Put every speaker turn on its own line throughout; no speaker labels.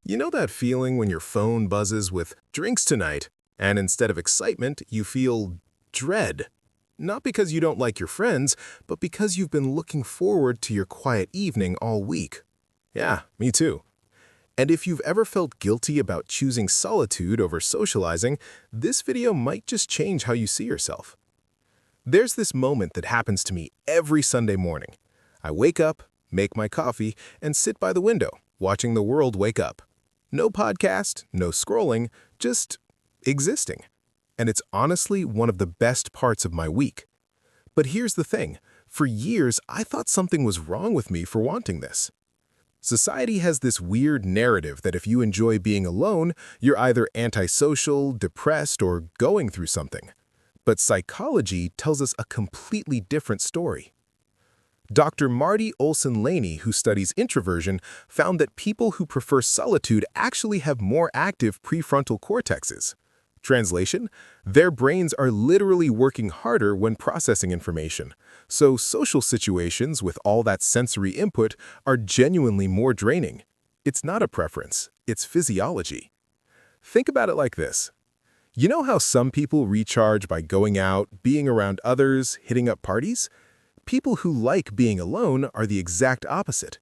You know that feeling when your phone buzzes with "drinks tonight," and instead of excitement, you feel dread? Not because you don't like your friends, but because you've been looking forward to your quiet evening all week. Yeah, me too. And if you've ever felt guilty about choosing solitude over socializing, this video might just change how you see yourself. There's this moment that happens to me every Sunday morning. I wake up, make my coffee, and sit by the window, watching the world wake up. No podcast, no scrolling, just existing. And it's honestly one of the best parts of my week. But here's the thing. For years, I thought something was wrong with me for wanting this. Society has this weird narrative that if you enjoy being alone, you're either antisocial, depressed, or going through something. But psychology tells us a completely different story. Dr. Marty Olson-Laney, who studies introversion, found that people who prefer solitude actually have more active prefrontal cortexes. Translation: their brains are literally working harder when processing information, so social situations with all that sensory input are genuinely more draining. It's not a preference, it's physiology. Think about it like this. You know how some people recharge by going out, being around others, hitting up parties? People who like being alone are the exact opposite.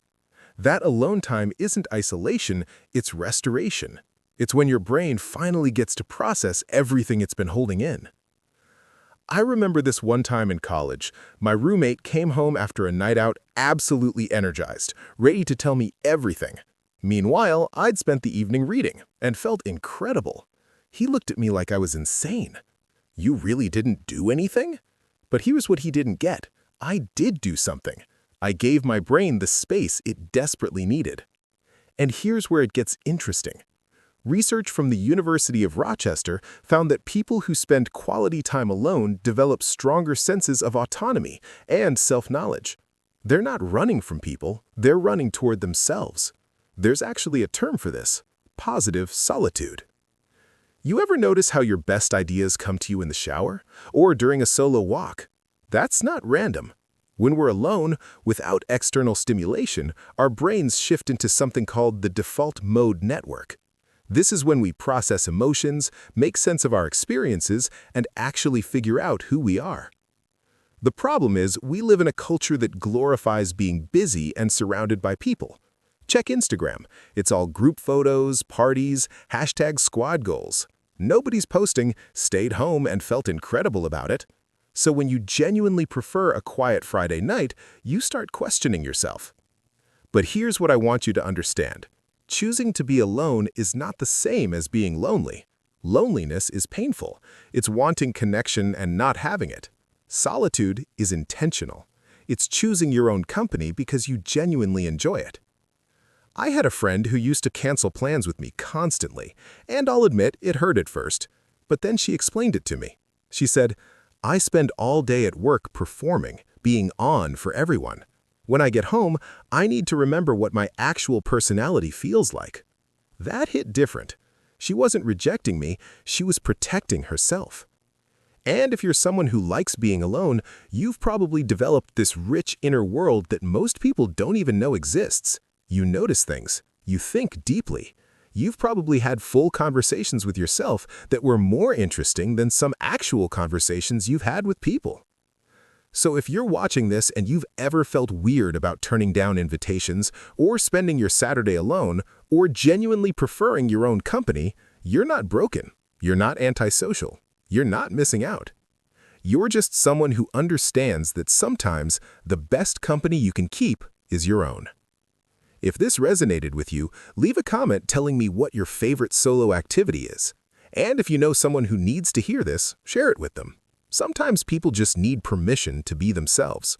That alone time isn't isolation, it's restoration. It's when your brain finally gets to process everything it's been holding in. I remember this one time in college. My roommate came home after a night out absolutely energized, ready to tell me everything. Meanwhile, I'd spent the evening reading and felt incredible. He looked at me like I was insane. "You really didn't do anything?" But here's what he didn't get. I did do something. I gave my brain the space it desperately needed. And here's where it gets interesting. Research from the University of Rochester found that people who spend quality time alone develop stronger senses of autonomy and self-knowledge. They're not running from people, they're running toward themselves. There's actually a term for this: positive solitude. You ever notice how your best ideas come to you in the shower or during a solo walk? That's not random. When we're alone, without external stimulation, our brains shift into something called the default mode network. This is when we process emotions, make sense of our experiences, and actually figure out who we are. The problem is, we live in a culture that glorifies being busy and surrounded by people. Check Instagram. It's all group photos, parties, #squad goals. Nobody's posting, "stayed home and felt incredible about it." So when you genuinely prefer a quiet Friday night, you start questioning yourself. But here's what I want you to understand. Choosing to be alone is not the same as being lonely. Loneliness is painful. It's wanting connection and not having it. Solitude is intentional. It's choosing your own company because you genuinely enjoy it. I had a friend who used to cancel plans with me constantly, and I'll admit it hurt at first. But then she explained it to me. She said, "I spend all day at work performing, being on for everyone. When I get home, I need to remember what my actual personality feels like." That hit different. She wasn't rejecting me, she was protecting herself. And if you're someone who likes being alone, you've probably developed this rich inner world that most people don't even know exists. You notice things. You think deeply. You've probably had full conversations with yourself that were more interesting than some actual conversations you've had with people. So if you're watching this and you've ever felt weird about turning down invitations, or spending your Saturday alone, or genuinely preferring your own company, you're not broken. You're not antisocial. You're not missing out. You're just someone who understands that sometimes the best company you can keep is your own. If this resonated with you, leave a comment telling me what your favorite solo activity is. And if you know someone who needs to hear this, share it with them. Sometimes people just need permission to be themselves.